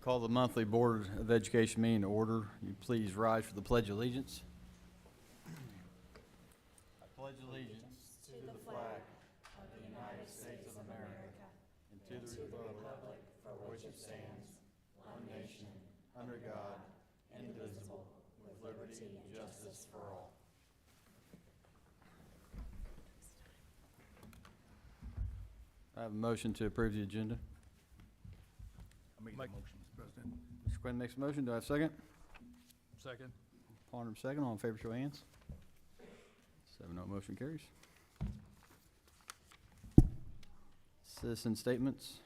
Call the monthly Board of Education meeting to order. You please rise for the Pledge of Allegiance. I pledge allegiance to the flag of the United States of America and to the republic for which it stands, one nation, under God, indivisible, with liberty and justice for all. I have a motion to approve the agenda. I'll make the motion, Mr. President. Mr. Quinn makes a motion. Do I have a second? Second. Farnum, second. All in favor, show of hands. 7-0, motion carries. Citizen statements.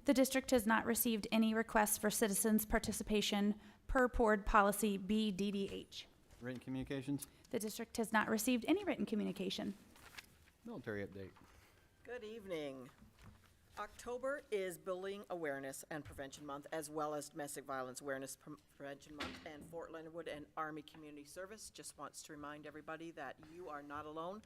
The district has not received any requests for citizens' participation per Board Policy BDDH. Written communications. The district has not received any written communication. Military update. Good evening. October is Bullying Awareness and Prevention Month, as well as Domestic Violence Awareness Prevention Month, and Fort Leonard Wood and Army Community Service just wants to remind everybody that you are not alone.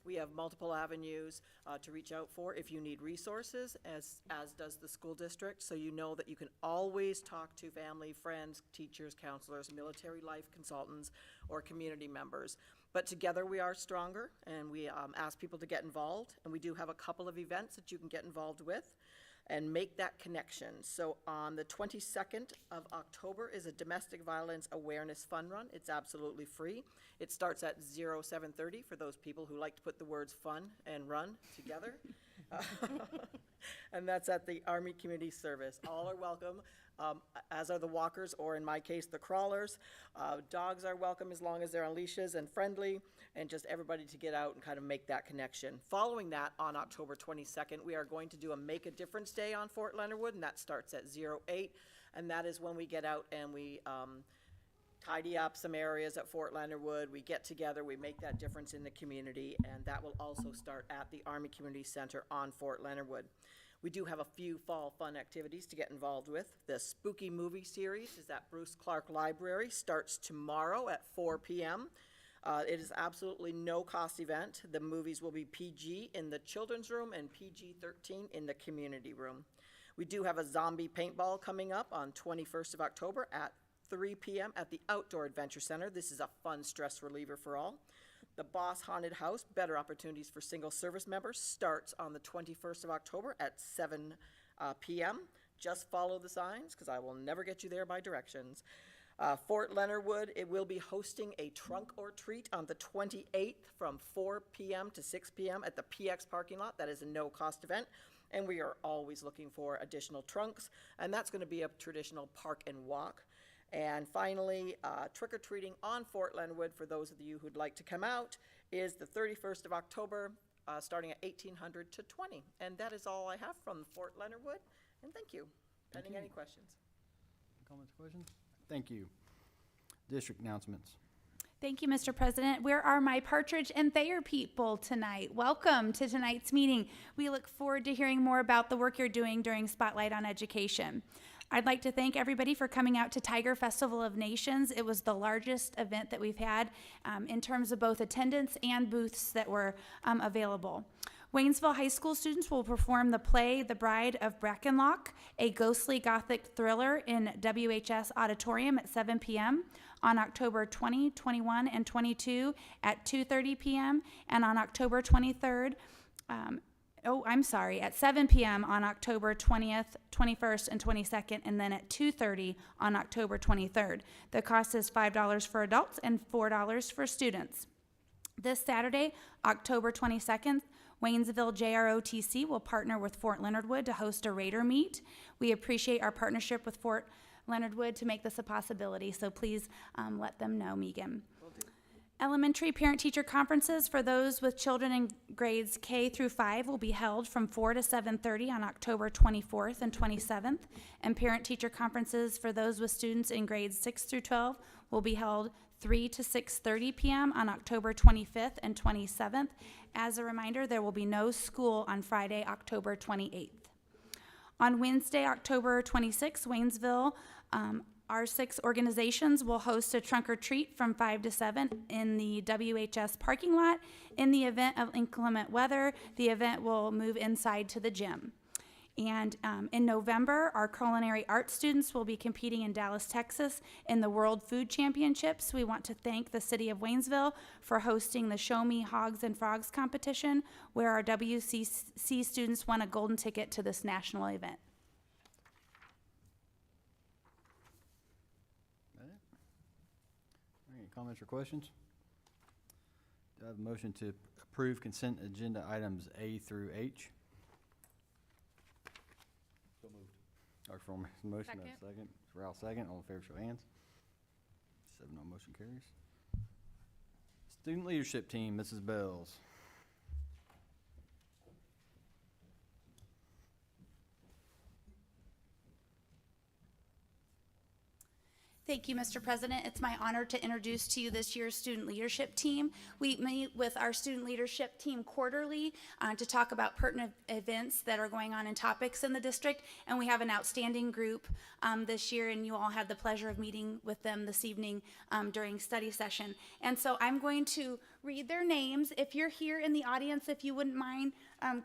We have multiple avenues to reach out for if you need resources, as does the school district, so you know that you can always talk to family, friends, teachers, counselors, military life consultants, or community members. But together we are stronger, and we ask people to get involved, and we do have a couple of events that you can get involved with and make that connection. So on the 22nd of October is a Domestic Violence Awareness Fun Run. It's absolutely free. It starts at 07:30 for those people who like to put the words fun and run together. And that's at the Army Community Service. All are welcome, as are the walkers, or in my case, the crawlers. Dogs are welcome as long as they're on leashes and friendly, and just everybody to get out and kind of make that connection. Following that, on October 22nd, we are going to do a Make a Difference Day on Fort Leonard Wood, and that starts at 08, and that is when we get out and we tidy up some areas at Fort Leonard Wood. We get together, we make that difference in the community, and that will also start at the Army Community Center on Fort Leonard Wood. We do have a few fall fun activities to get involved with. The Spooky Movie Series is at Bruce Clark Library, starts tomorrow at 4 p.m. It is absolutely no cost event. The movies will be PG in the children's room and PG-13 in the community room. We do have a zombie paintball coming up on 21st of October at 3 p.m. at the Outdoor Adventure Center. This is a fun stress reliever for all. The Boss Haunted House, Better Opportunities for Single Service Members, starts on the 21st of October at 7 p.m. Just follow the signs, because I will never get you there by directions. Fort Leonard Wood, it will be hosting a trunk or treat on the 28th from 4 p.m. to 6 p.m. at the PX parking lot. That is a no-cost event, and we are always looking for additional trunks, and that's going to be a traditional park and walk. And finally, trick-or-treating on Fort Leonard Wood, for those of you who'd like to come out, is the 31st of October, starting at 1800 to 20. And that is all I have from Fort Leonard Wood, and thank you. Pending any questions. Comments, questions? Thank you. District announcements. Thank you, Mr. President. Where are my Partridge and Thayer people tonight? Welcome to tonight's meeting. We look forward to hearing more about the work you're doing during Spotlight on Education. I'd like to thank everybody for coming out to Tiger Festival of Nations. It was the largest event that we've had in terms of both attendance and booths that were available. Waynesville High School students will perform the play The Bride of Brackenlock, a ghostly gothic thriller in WHS Auditorium at 7 p.m. on October 20, 21, and 22 at 2:30 p.m. and on October 23rd, at 7 p.m. on October 20th, 21st, and 22nd, and then at 2:30 on October 23rd. The cost is $5 for adults and $4 for students. This Saturday, October 22nd, Waynesville JROTC will partner with Fort Leonard Wood to host a Raider Meet. We appreciate our partnership with Fort Leonard Wood to make this a possibility, so please let them know, Megan. Elementary parent-teacher conferences for those with children in grades K through 5 will be held from 4 to 7:30 on October 24th and 27th, and parent-teacher conferences for those with students in grades 6 through 12 will be held 3 to 6:30 p.m. on October 25th and 27th. As a reminder, there will be no school on Friday, October 28th. On Wednesday, October 26th, Waynesville our 6 organizations will host a trunk or treat from 5 to 7 in the WHS parking lot. In the event of inclement weather, the event will move inside to the gym. And in November, our culinary arts students will be competing in Dallas, Texas in the World Food Championships. We want to thank the city of Waynesville for hosting the Show Me Hogs and Frogs competition, where our WCC students won a golden ticket to this national event. Any comments or questions? Do I have a motion to approve consent agenda items A through H? So moved. Dr. Foreman, motion, Second. second. Ralph, second. All in favor, show of hands. 7-0, motion carries. Student leadership team, Mrs. Bells. Thank you, Mr. President. It's my honor to introduce to you this year's student leadership team. We meet with our student leadership team quarterly to talk about pertinent events that are going on and topics in the district, and we have an outstanding group this year, and you all had the pleasure of meeting with them this evening during study session. And so I'm going to read their names. If you're here in the audience, if you wouldn't mind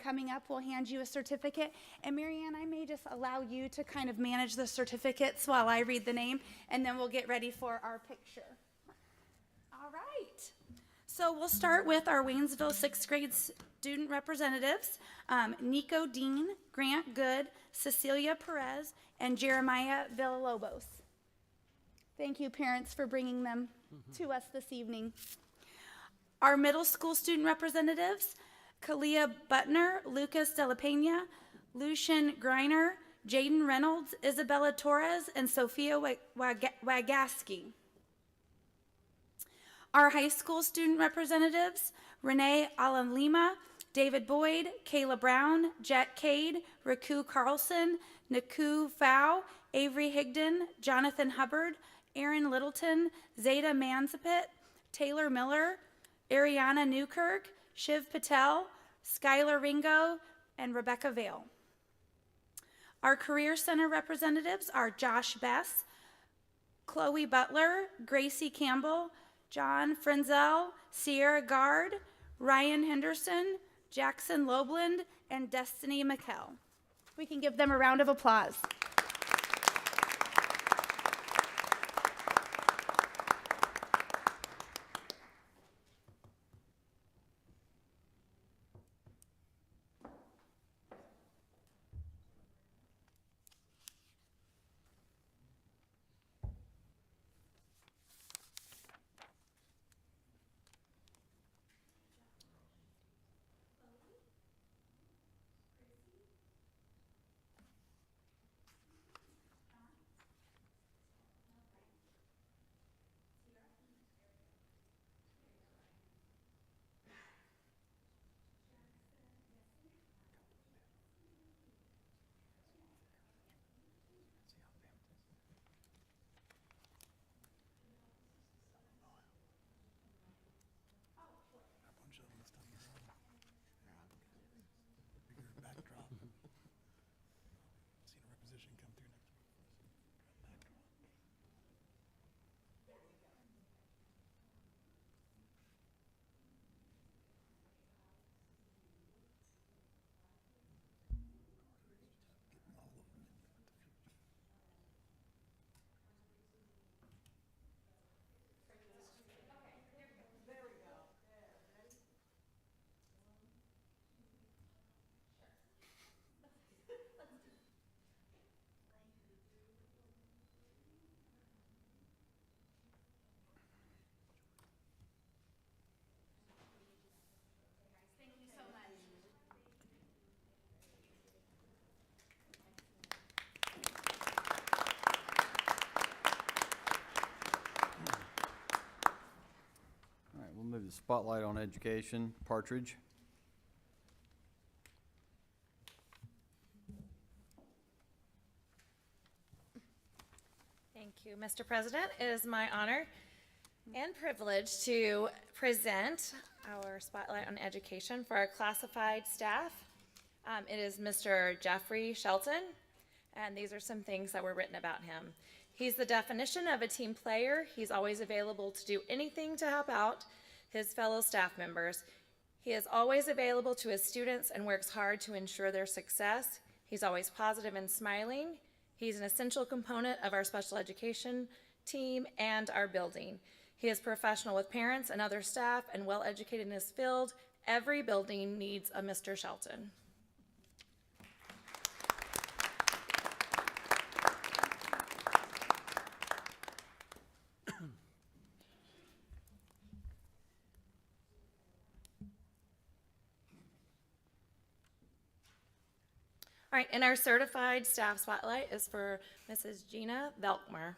coming up, we'll hand you a certificate. And Marianne, I may just allow you to kind of manage the certificates while I read the name, and then we'll get ready for our picture. All right. So we'll start with our Waynesville 6th grade student representatives, Nico Dean, Grant Good, Cecilia Perez, and Jeremiah Villalobos. Thank you, parents, for bringing them to us this evening. Our middle school student representatives, Kalia Butner, Lucas De La Pena, Lucian Greiner, Jaden Reynolds, Isabella Torres, and Sophia Wagaski. Our high school student representatives, Renee Alam Lima, David Boyd, Kayla Brown, Jet Cade, Raku Carlson, Naku Fau, Avery Higdon, Jonathan Hubbard, Aaron Littleton, Zeta Mansapit, Taylor Miller, Ariana Newkirk, Shiv Patel, Skylar Ringo, and Rebecca Vale. Our Career Center representatives are Josh Bess, Chloe Butler, Gracie Campbell, John Frenzel, Sierra Gard, Ryan Henderson, Jackson Lobland, and Destiny McKell. We can give them a round of applause. We'll move the spotlight on education. Partridge. Thank you, Mr. President. It is my honor and privilege to present our spotlight on education for our classified staff. It is Mr. Jeffrey Shelton, and these are some things that were written about him. He's the definition of a team player. He's always available to do anything to help out his fellow staff members. He is always available to his students and works hard to ensure their success. He's always positive and smiling. He's an essential component of our special education team and our building. He is professional with parents and other staff and well educated in his field. Every building needs a Mr. Shelton. All right, and our certified staff spotlight is for Mrs. Gina Volkmer.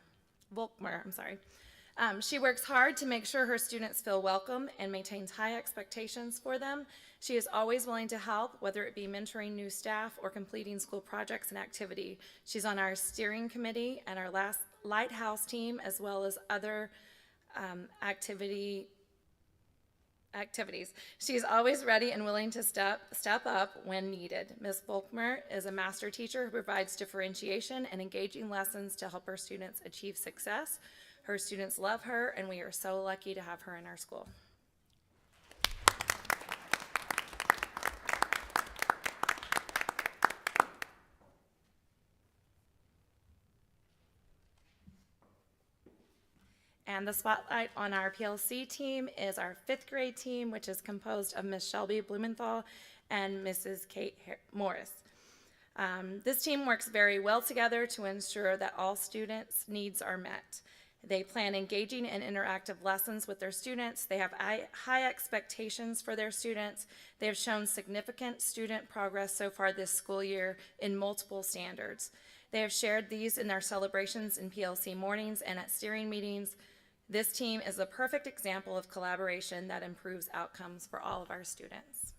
She works hard to make sure her students feel welcome and maintains high expectations for them. She is always willing to help, whether it be mentoring new staff or completing school projects and activity. She's on our steering committee and our last lighthouse team, as well as other activities. She's always ready and willing to step up when needed. Ms. Volkmer is a master teacher who provides differentiation and engaging lessons to help her students achieve success. Her students love her, and we are so lucky to have her in our school. And the spotlight on our PLC team is our 5th grade team, which is composed of Ms. Shelby Blumenthal and Mrs. Kate Morris. This team works very well together to ensure that all students' needs are met. They plan engaging and interactive lessons with their students. They have high expectations for their students. They have shown significant student progress so far this school year in multiple standards. They have shared these in their celebrations in PLC mornings and at steering meetings. This team is a perfect example of collaboration that improves outcomes for all of our students.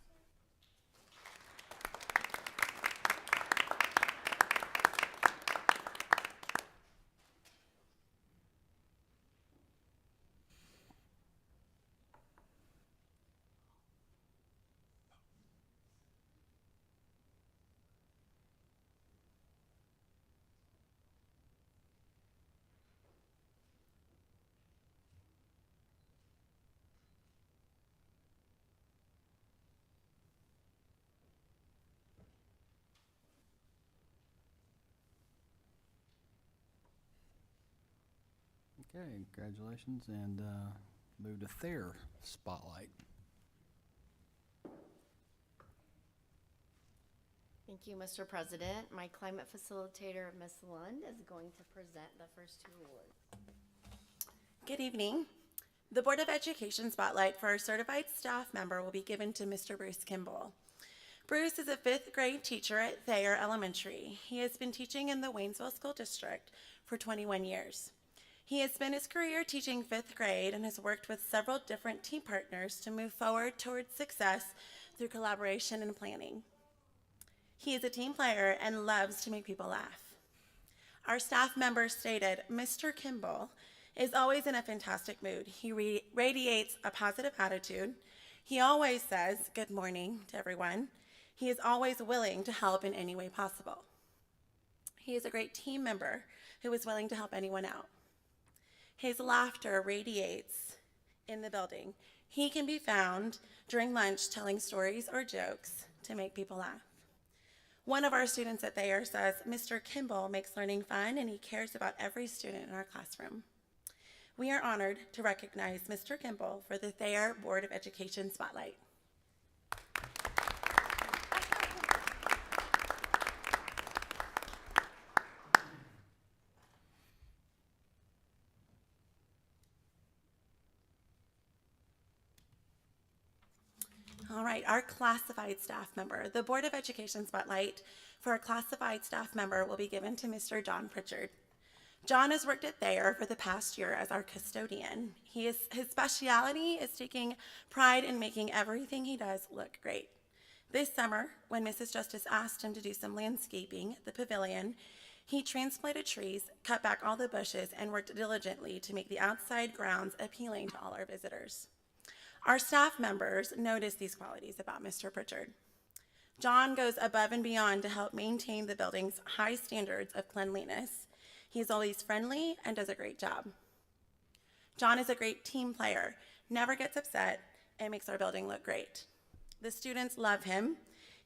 Okay, congratulations, and move to their spotlight. Thank you, Mr. President. My climate facilitator, Ms. Lund, is going to present the first 2 awards. Good evening. The Board of Education spotlight for our certified staff member will be given to Mr. Bruce Kimball. Bruce is a 5th grade teacher at Thayer Elementary. He has been teaching in the Waynesville School District for 21 years. He has spent his career teaching 5th grade and has worked with several different team partners to move forward towards success through collaboration and planning. He is a team player and loves to make people laugh. Our staff member stated, Mr. Kimball is always in a fantastic mood. He radiates a positive attitude. He always says good morning to everyone. He is always willing to help in any way possible. He is a great team member who is willing to help anyone out. His laughter radiates in the building. He can be found during lunch telling stories or jokes to make people laugh. One of our students at Thayer says, Mr. Kimball makes learning fun and he cares about every student in our classroom. We are honored to recognize Mr. Kimball for the Thayer Board of Education Spotlight. All right, our classified staff member. The Board of Education spotlight for a classified staff member will be given to Mr. John Pritchard. John has worked at Thayer for the past year as our custodian. His specialty is taking pride in making everything he does look great. This summer, when Mrs. Justice asked him to do some landscaping at the pavilion, he transplanted trees, cut back all the bushes, and worked diligently to make the outside grounds appealing to all our visitors. Our staff members notice these qualities about Mr. Pritchard. John goes above and beyond to help maintain the building's high standards of cleanliness. He's always friendly and does a great job. John is a great team player, never gets upset, and makes our building look great. The students love him.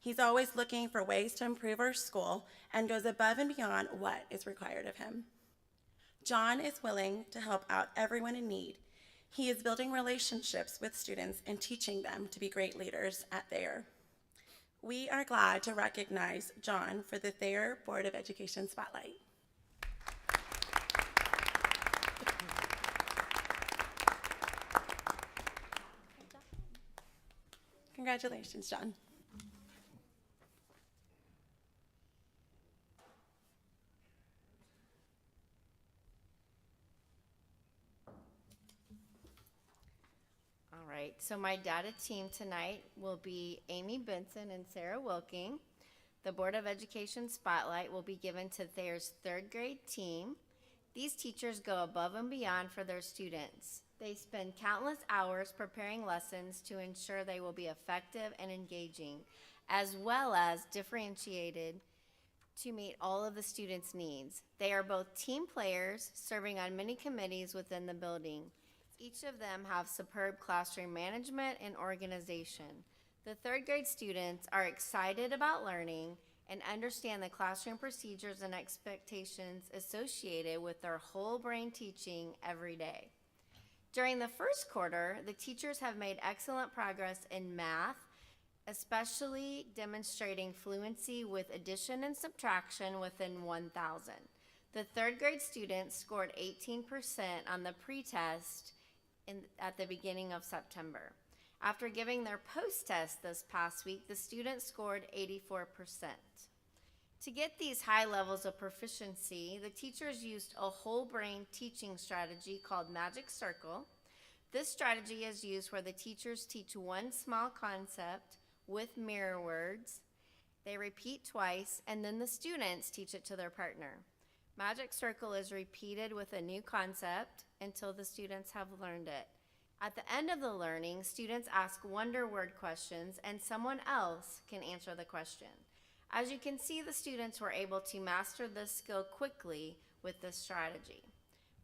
He's always looking for ways to improve our school and goes above and beyond what is required of him. John is willing to help out everyone in need. He is building relationships with students and teaching them to be great leaders at Thayer. We are glad to recognize John for the Thayer Board of Education Spotlight. Congratulations, John. All right, so my data team tonight will be Amy Benson and Sarah Wilking. The Board of Education Spotlight will be given to Thayer's third grade team. These teachers go above and beyond for their students. They spend countless hours preparing lessons to ensure they will be effective and engaging, as well as differentiated to meet all of the students' needs. They are both team players serving on many committees within the building. Each of them have superb classroom management and organization. The third grade students are excited about learning and understand the classroom procedures and expectations associated with their whole brain teaching every day. During the first quarter, the teachers have made excellent progress in math, especially demonstrating fluency with addition and subtraction within 1,000. The third grade students scored 18% on the pretest at the beginning of September. After giving their post-test this past week, the students scored 84%. To get these high levels of proficiency, the teachers used a whole brain teaching strategy called Magic Circle. This strategy is used where the teachers teach one small concept with mirror words. They repeat twice, and then the students teach it to their partner. Magic Circle is repeated with a new concept until the students have learned it. At the end of the learning, students ask wonder word questions and someone else can answer the question. As you can see, the students were able to master this skill quickly with this strategy.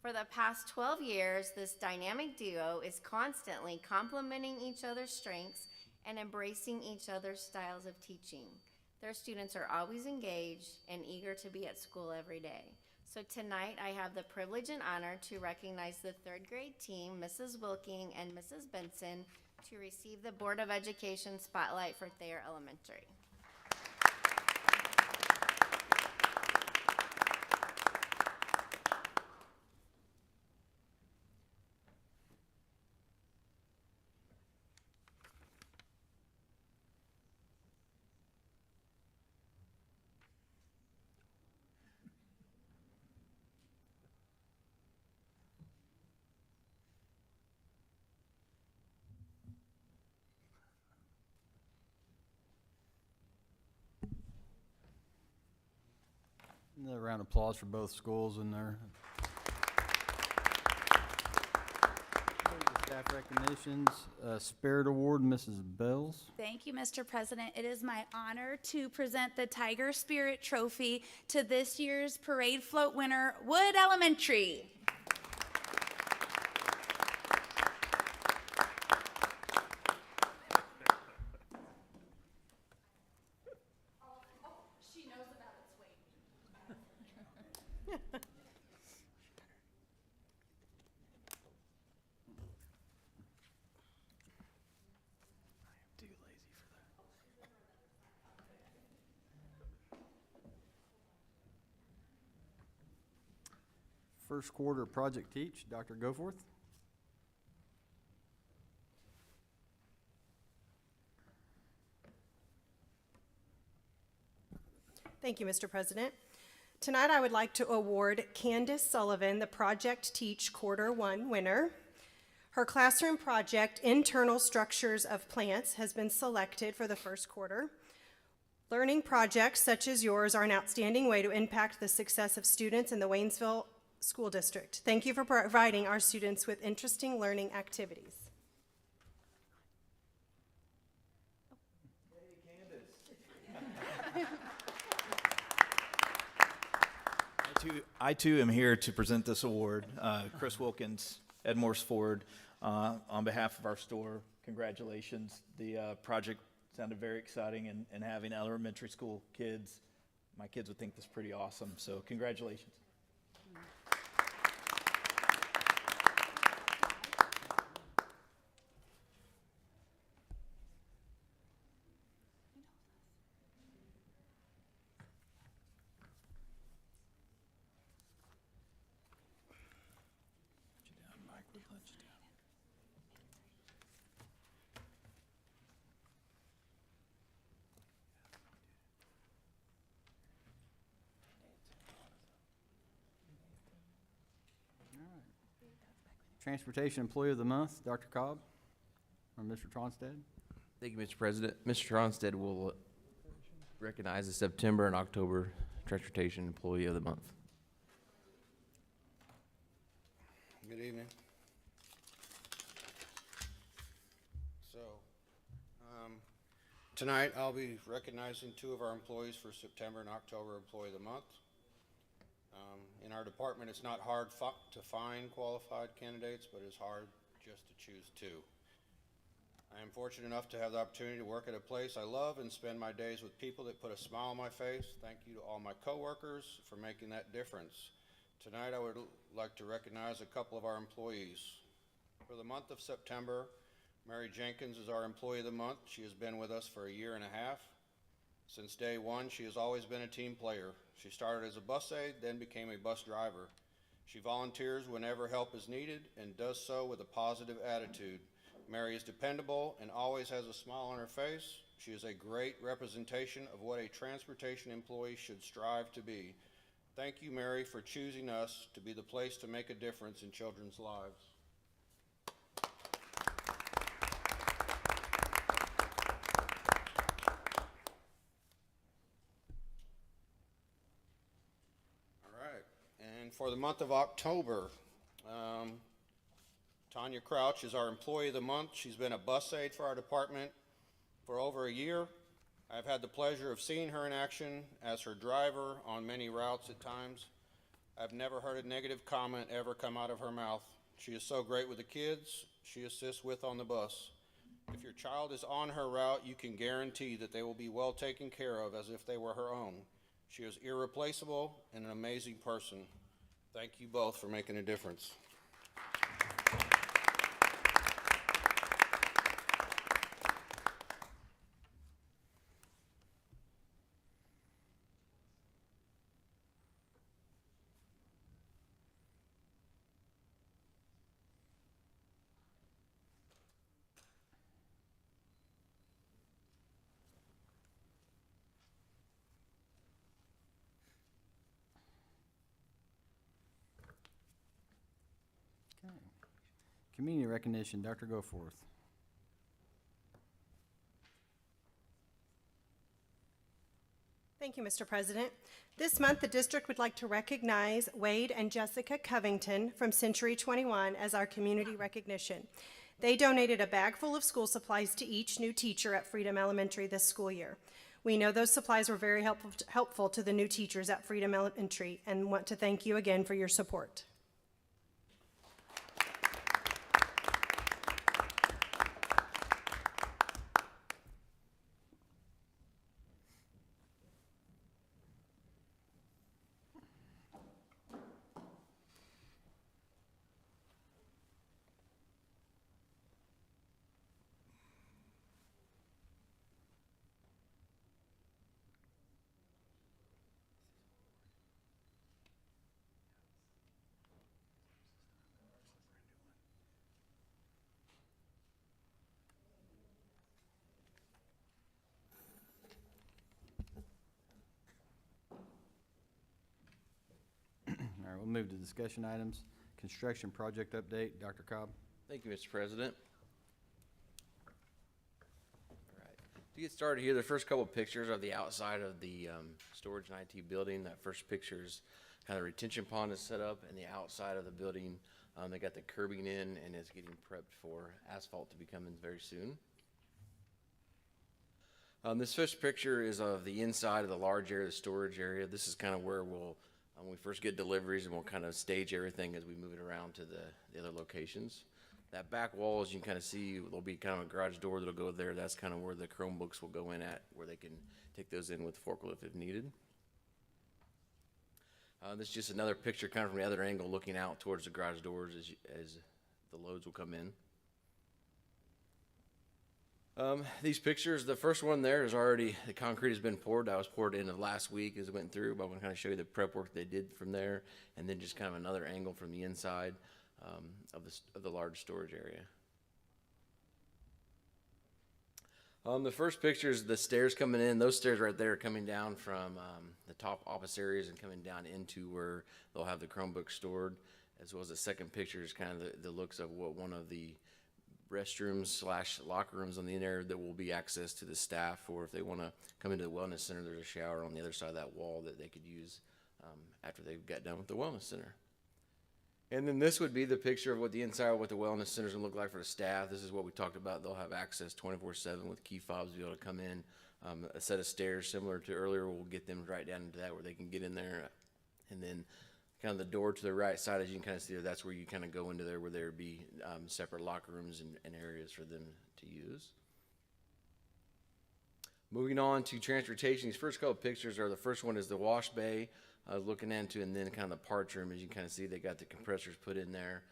For the past 12 years, this dynamic duo is constantly complementing each other's strengths and embracing each other's styles of teaching. Their students are always engaged and eager to be at school every day. So tonight, I have the privilege and honor to recognize the third grade team, Mrs. Wilking and Mrs. Benson, to receive the Board of Education Spotlight for Thayer Elementary. Another round of applause for both schools and their staff recognitions. Spirit Award, Mrs. Bells. Thank you, Mr. President. It is my honor to present the Tiger Spirit Trophy to this year's parade float winner, Wood Elementary. First quarter project teach, Dr. Goforth. Thank you, Mr. President. Tonight, I would like to award Candace Sullivan the Project Teach Quarter 1 winner. Her classroom project, Internal Structures of Plants, has been selected for the first quarter. Learning projects such as yours are an outstanding way to impact the success of students in the Waynesville School District. Thank you for providing our students with interesting learning activities. I too am here to present this award. Chris Wilkins, Ed Morse Ford, on behalf of our store, congratulations. The project sounded very exciting, and having elementary school kids, my kids would think this is pretty awesome. So congratulations. Transportation Employee of the Month, Dr. Cobb or Mr. Tronstead. Thank you, Mr. President. Mr. Tronstead will recognize the September and October Transportation Employee of the Month. Good evening. So, tonight I'll be recognizing two of our employees for September and October Employee of the Month. In our department, it's not hard to find qualified candidates, but it's hard just to choose two. I am fortunate enough to have the opportunity to work at a place I love and spend my days with people that put a smile on my face. Thank you to all my coworkers for making that difference. Tonight, I would like to recognize a couple of our employees. For the month of September, Mary Jenkins is our Employee of the Month. She has been with us for a year and a half. Since day one, she has always been a team player. She started as a bus aide, then became a bus driver. She volunteers whenever help is needed and does so with a positive attitude. Mary is dependable and always has a smile on her face. She is a great representation of what a transportation employee should strive to be. Thank you, Mary, for choosing us to be the place to make a difference in children's lives. And for the month of October, Tanya Crouch is our Employee of the Month. She's been a bus aide for our department for over a year. I've had the pleasure of seeing her in action as her driver on many routes at times. I've never heard a negative comment ever come out of her mouth. She is so great with the kids she assists with on the bus. If your child is on her route, you can guarantee that they will be well taken care of as if they were her own. She is irreplaceable and an amazing person. Thank you both for making a difference. Okay. Community recognition, Dr. Goforth. Thank you, Mr. President. This month, the district would like to recognize Wade and Jessica Covington from Century 21 as our community recognition. They donated a bag full of school supplies to each new teacher at Freedom Elementary this school year. We know those supplies were very helpful to the new teachers at Freedom Elementary and want to thank you again for your support. All right, we'll move to discussion items. Construction project update, Dr. Cobb. Thank you, Mr. President. All right. To get started here, the first couple of pictures of the outside of the storage and IT building. That first picture is kind of retention pond is set up, and the outside of the building, they got the curbing in and it's getting prepped for asphalt to be coming very soon. This first picture is of the inside of the large area, the storage area. This is kind of where we'll, when we first get deliveries, and we'll kind of stage everything as we move it around to the other locations. That back wall, as you can kind of see, there'll be kind of a garage door that'll go there. That's kind of where the Chromebooks will go in at, where they can take those in with the forklift if needed. This is just another picture kind of from the other angle looking out towards the garage doors as the loads will come in. These pictures, the first one there is already, the concrete has been poured. That was poured in of last week as it went through, but I'm going to kind of show you the prep work they did from there, and then just kind of another angle from the inside of the large storage area. The first picture is the stairs coming in. Those stairs right there are coming down from the top office areas and coming down into where they'll have the Chromebooks stored, as well as the second picture is kind of the looks of what one of the restrooms / locker rooms on the inner that will be access to the staff, or if they want to come into the wellness center, there's a shower on the other side of that wall that they could use after they've got done with the wellness center. And then this would be the picture of what the inside of what the wellness center is going to look like for the staff. This is what we talked about. They'll have access 24/7 with key fobs to be able to come in. A set of stairs similar to earlier will get them right down into that where they can get in there. And then kind of the door to the right side, as you can kind of see there, that's where you kind of go into there where there would be separate locker rooms and areas for them to use. Moving on to transportation, these first couple of pictures are, the first one is the wash bay looking into, and then kind of the parts room. As you can kind of see, they got the compressors put in there,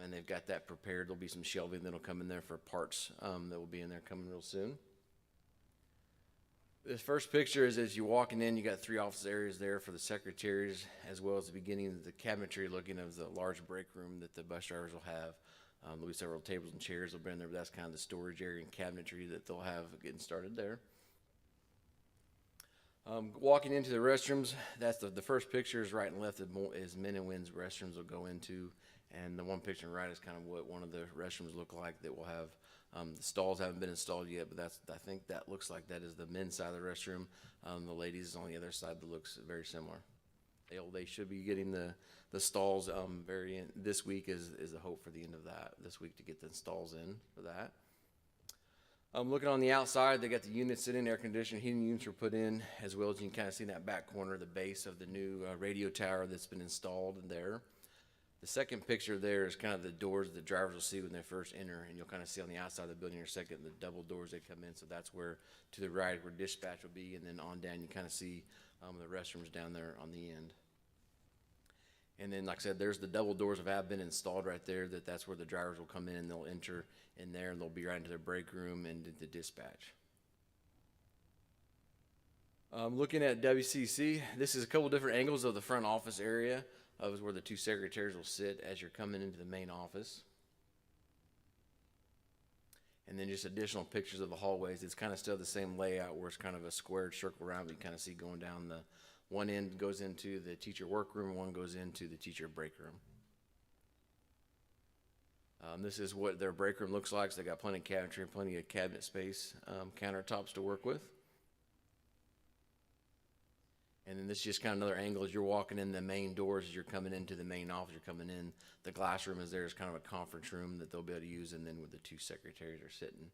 and they've got that prepared. There'll be some shelving that'll come in there for parts that will be in there coming real soon. This first picture is as you're walking in, you got 3 office areas there for the secretaries, as well as the beginning of the cabinetry looking of the large break room that the bus drivers will have. There'll be several tables and chairs will be in there, but that's kind of the storage area and cabinetry that they'll have getting started there. Walking into the restrooms, that's the first picture is right and left is men and women's restrooms will go into, and the one picture on the right is kind of what one of the restrooms look like that will have. The stalls haven't been installed yet, but I think that looks like that is the men's side of the restroom. The ladies on the other side that looks very similar. They should be getting the stalls this week is the hope for the end of that this week to get the stalls in for that. Looking on the outside, they got the units sitting, air conditioning, heating units were put in, as well as you can kind of see in that back corner, the base of the new radio tower that's been installed in there. The second picture there is kind of the doors the drivers will see when they first enter, and you'll kind of see on the outside of the building in a second the double doors that come in. So that's where, to the right, where dispatch will be, and then on down you kind of see the restrooms down there on the end. And then, like I said, there's the double doors that have been installed right there. That's where the drivers will come in and they'll enter in there, and they'll be right into their break room and the dispatch. Looking at WCC, this is a couple different angles of the front office area of where the 2 secretaries will sit as you're coming into the main office. And then just additional pictures of the hallways. It's kind of still the same layout where it's kind of a squared circle around, but you kind of see going down the one end goes into the teacher workroom, one goes into the teacher break room. This is what their break room looks like. So they got plenty of cabinetry and plenty of cabinet space, countertops to work with. And then this is just kind of another angle as you're walking in the main doors, as you're coming into the main office, you're coming in. The glass room is there as kind of a conference room that they'll be able to use, and then where the 2 secretaries are sitting.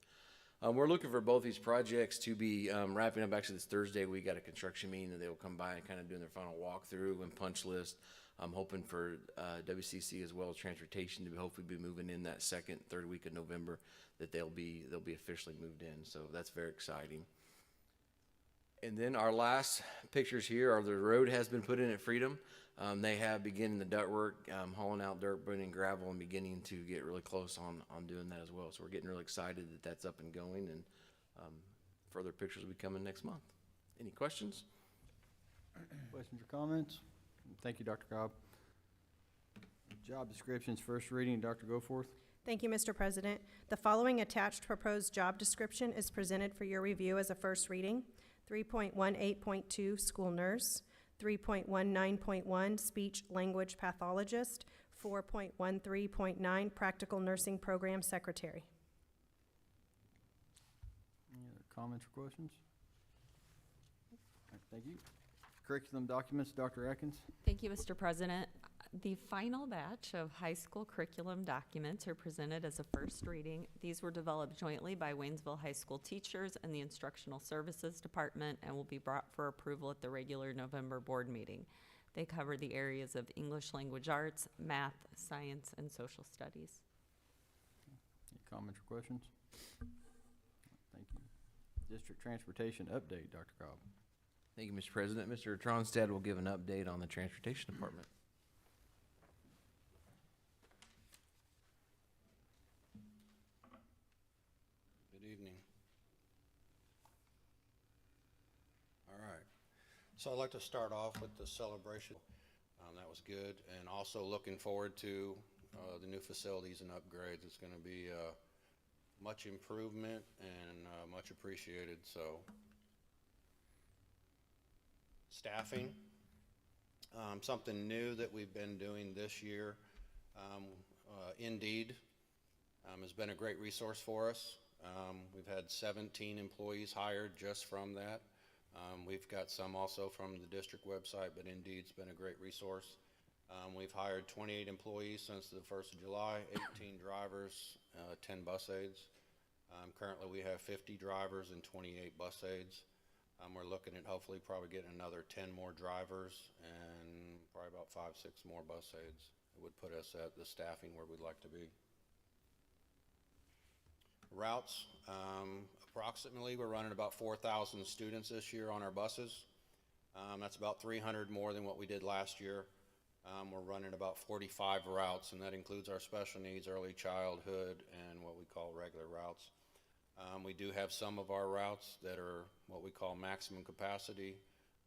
We're looking for both these projects to be wrapping up. Actually, this Thursday we got a construction meeting and they'll come by and kind of doing their final walkthrough and punch list. I'm hoping for WCC as well as transportation to hopefully be moving in that second, third week of November, that they'll be officially moved in. So that's very exciting. And then our last pictures here are the road has been put in at Freedom. They have beginning the dirt work, hauling out dirt, putting gravel, and beginning to get really close on doing that as well. So we're getting really excited that that's up and going, and further pictures will be coming next month. Any questions? Questions or comments? Thank you, Dr. Cobb. Job descriptions, first reading, Dr. Goforth. Thank you, Mr. President. The following attached proposed job description is presented for your review as a first reading. 3.18.2 school nurse, 3.19.1 speech language pathologist, 4.13.9 practical nursing program secretary. Any other comments or questions? All right, thank you. Curriculum documents, Dr. Atkins. Thank you, Mr. President. The final batch of high school curriculum documents are presented as a first reading. These were developed jointly by Waynesville High School teachers and the Instructional Services Department and will be brought for approval at the regular November board meeting. They cover the areas of English language arts, math, science, and social studies. comments or questions? Thank you. District Transportation update, Dr. Cobb. Thank you, Mr. President. Mr. Tronstad will give an update on the Transportation Department. Good evening. All right. So I'd like to start off with the celebration. That was good, and also looking forward to the new facilities and upgrades. It's going to be much improvement and much appreciated. So staffing, something new that we've been doing this year. Indeed has been a great resource for us. We've had 17 employees hired just from that. We've got some also from the district website, but Indeed's been a great resource. We've hired 28 employees since the 1st of July, 18 drivers, 10 bus aides. Currently we have 50 drivers and 28 bus aides. We're looking at hopefully probably getting another 10 more drivers and probably about 5-6 more bus aides. It would put us at the staffing where we'd like to be. Routes, approximately we're running about 4,000 students this year on our buses. That's about 300 more than what we did last year. We're running about 45 routes, and that includes our special needs, early childhood, and what we call regular routes. We do have some of our routes that are what we call maximum capacity,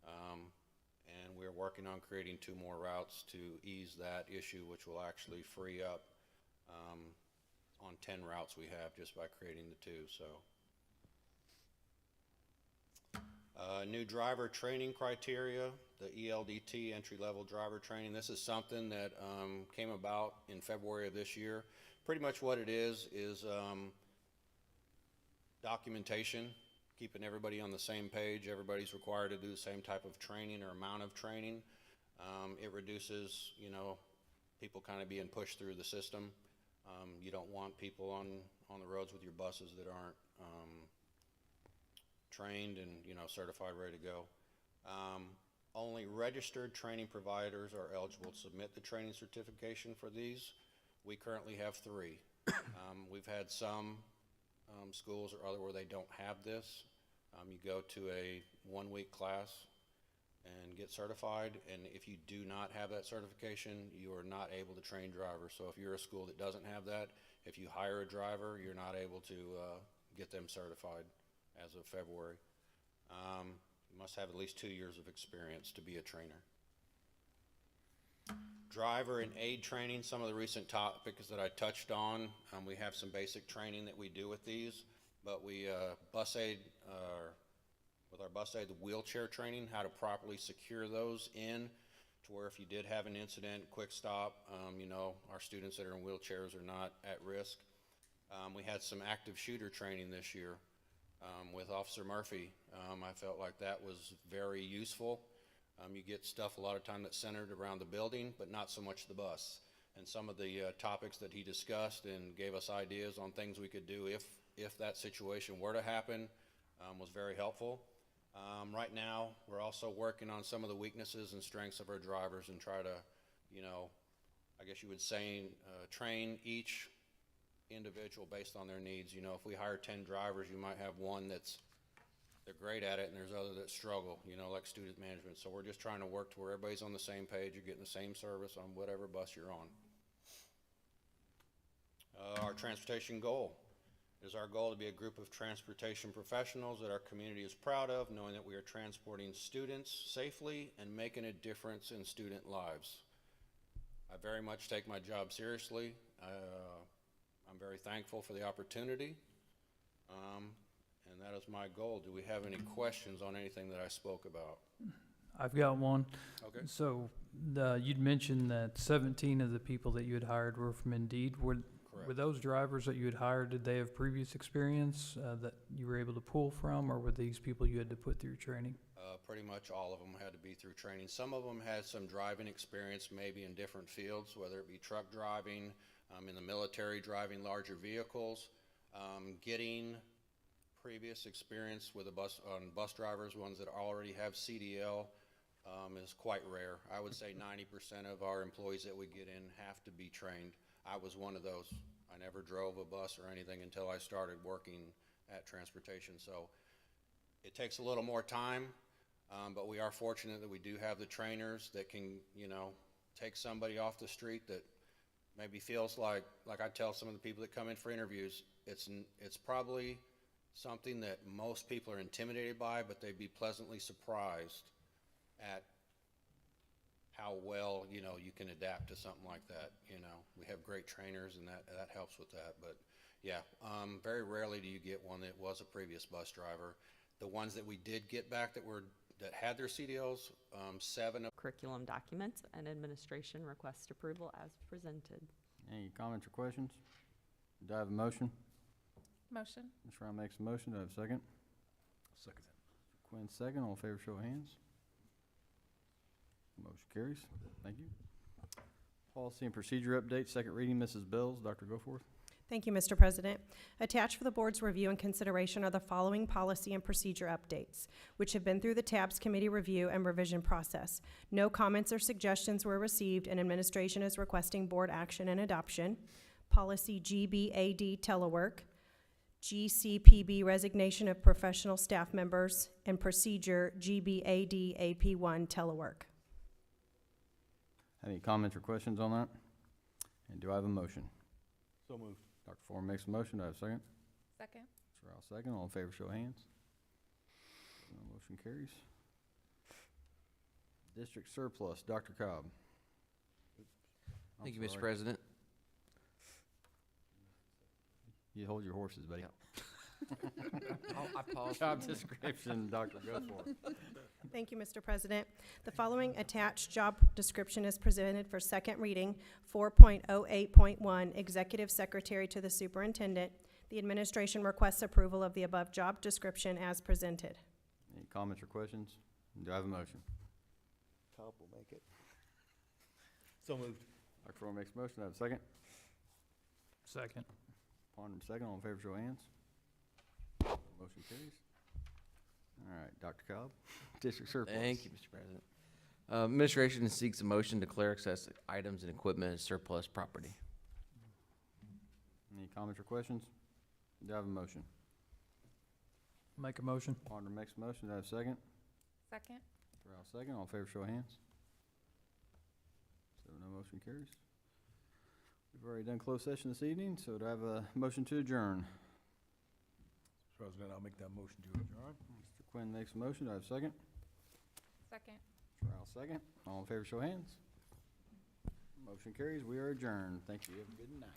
and we're working on creating 2 more routes to ease that issue, which will actually free up on 10 routes we have just by creating the 2. So new driver training criteria, the ELDT, entry-level driver training. This is something that came about in February of this year. Pretty much what it is documentation, keeping everybody on the same page. Everybody's required to do the same type of training or amount of training. It reduces, people kind of being pushed through the system. You don't want people on the roads with your buses that aren't trained and certified, ready to go. Only registered training providers are eligible to submit the training certification for these. We currently have 3. We've had some schools or other where they don't have this. You go to a 1-week class and get certified, and if you do not have that certification, you are not able to train drivers. So if you're a school that doesn't have that, if you hire a driver, you're not able to get them certified as of February. You must have at least 2 years of experience to be a trainer. Driver and aid training, some of the recent topics that I touched on. We have some basic training that we do with these, but we with our bus aid, the wheelchair training, how to properly secure those in to where if you did have an incident, quick stop, our students that are in wheelchairs are not at risk. We had some active shooter training this year with Officer Murphy. I felt like that was very useful. You get stuff a lot of time that's centered around the building, but not so much the bus. And some of the topics that he discussed and gave us ideas on things we could do if that situation were to happen was very helpful. Right now, we're also working on some of the weaknesses and strengths of our drivers and try to, I guess you would say, train each individual based on their needs. If we hire 10 drivers, you might have one they're great at it, and there's others that struggle, like student management. So we're just trying to work to where everybody's on the same page, you're getting the same service on whatever bus you're on. Our transportation goal. It is our goal to be a group of transportation professionals that our community is proud of, knowing that we are transporting students safely and making a difference in student lives. I very much take my job seriously. I'm very thankful for the opportunity, and that is my goal. Do we have any questions on anything that I spoke about? I've got one. Okay. So you'd mentioned that 17 of the people that you had hired were from Indeed. Were those drivers that you had hired, did they have previous experience that you were able to pull from, or were these people you had to put through training? Pretty much all of them had to be through training. Some of them had some driving experience, maybe in different fields, whether it be truck driving, in the military, driving larger vehicles. Getting previous experience with bus drivers, ones that already have CDL, is quite rare. I would say 90% of our employees that we get in have to be trained. I was one of those. I never drove a bus or anything until I started working at transportation. So it takes a little more time, but we are fortunate that we do have the trainers that can, you know, take somebody off the street that maybe feels like I tell some of the people that come in for interviews, it's probably something that most people are intimidated by, but they'd be pleasantly surprised at how well, you know, you can adapt to something like that. You know, we have great trainers, and that helps with that. But yeah, very rarely do you get one that was a previous bus driver. The ones that we did get back that had their CDLs, 7 of Curriculum documents and administration request approval as presented. Any comments or questions? Do I have a motion? Motion. Ms. Ryan makes a motion. Do I have a second? Second. Quinn, second. All in favor, show of hands. Motion carries. Thank you. Policy and procedure update, second reading, Mrs. Bells. Dr. Goforth. Thank you, Mr. President. Attached for the board's review and consideration are the following policy and procedure updates, which have been through the TABS committee review and revision process. No comments or suggestions were received, and administration is requesting board action and adoption. Policy GBAD telework, GCPB resignation of professional staff members, and procedure GBAD AP1 telework. Any comments or questions on that? And do I have a motion? So moved. Dr. Foreman makes a motion. Do I have a second? Second. Mr. Rouse, second. All in favor, show of hands. Motion carries. District surplus, Dr. Cobb. Thank you, Mr. President. You hold your horses, buddy. I paused. Job description, Dr. Goforth. Thank you, Mr. President. The following attached job description is presented for second reading, 4.08.1, Executive Secretary to the Superintendent. The administration requests approval of the above job description as presented. Any comments or questions? Do I have a motion? Cobb will make it. So moved. Dr. Foreman makes a motion. Do I have a second? Second. Ponder, second. All in favor, show of hands. Motion carries. All right, Dr. Cobb, district surplus. Thank you, Mr. President. Administration seeks a motion to declare excess items and equipment as surplus property. Any comments or questions? Do I have a motion? Make a motion. Ponder makes a motion. Do I have a second? Second. Rouse, second. All in favor, show of hands. 7-0, motion carries. We've already done closed session this evening, so do I have a motion to adjourn? President, I'll make that motion to adjourn. Mr. Quinn makes a motion. Do I have a second? Second. Mr. Rouse, second. All in favor, show of hands. Motion carries. We are adjourned. Thank you. Have a good night.